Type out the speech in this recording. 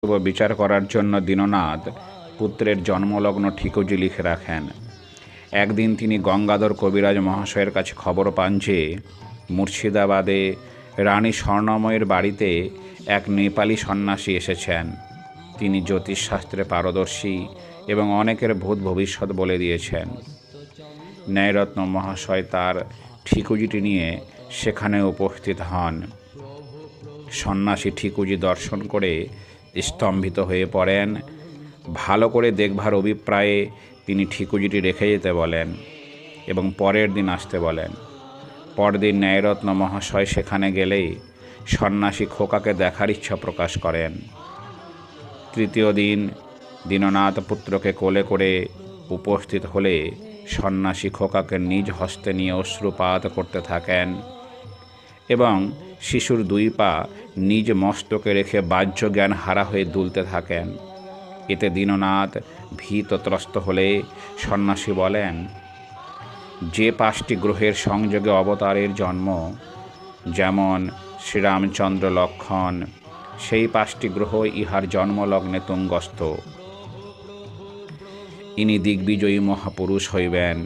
বিচার করার জন্য দীননাথ পুত্রের জন্মলগ্ন ঠিকুজি লিখে রাখেন। একদিন তিনি গঙ্গাধর কবিরাজ মহাশয়ের কাছে খবর পান যে মুর্শিদাবাদে রানী স্বর্ণময়ের বাড়িতে এক নেপালি সন্ন্যাসী এসেছেন। তিনি জ্যোতিষশাস্ত্রে পারদর্শী এবং অনেকের ভূত ভবিষ্যৎ বলে দিয়েছেন। ন্যায়রত্ন মহাশয় তার ঠিকুজিটি নিয়ে সেখানে উপস্থিত হন। সন্ন্যাসী ঠিকুজি দর্শন করে স্তম্ভিত হয়ে পড়েন। ভালো করে দেখবার অভিপ্রায়ে তিনি ঠিকুজিটি রেখে যেতে বলেন এবং পরের দিন আসতে বলেন। পরদিন ন্যায়রত্ন মহাশয় সেখানে গেলেই সন্ন্যাসী খোকাকে দেখার ইচ্ছা প্রকাশ করেন। তৃতীয় দিন দীননাথ পুত্রকে কোলে করে উপস্থিত হলে সন্ন্যাসী খোকাকে নিজ হস্তে নিয়ে অশ্রুপাত করতে থাকেন এবং শিশুর দুই পা নিজ মস্তকে রেখে বাহ্য জ্ঞান হারা হয়ে দুলতে থাকেন। এতে দীননাথ ভীতত্রস্ত হলে সন্ন্যাসী বলেন, যে 5টি গ্রহের সংযোগে অবতারের জন্ম, যেমন শ্রীরামচন্দ্র লক্ষণ, সেই 5টি গ্রহ ইহার জন্মলগ্নে তুঙ্গস্থ। ইনি দিগ্বিজয়ী মহাপুরুষ হইবেন।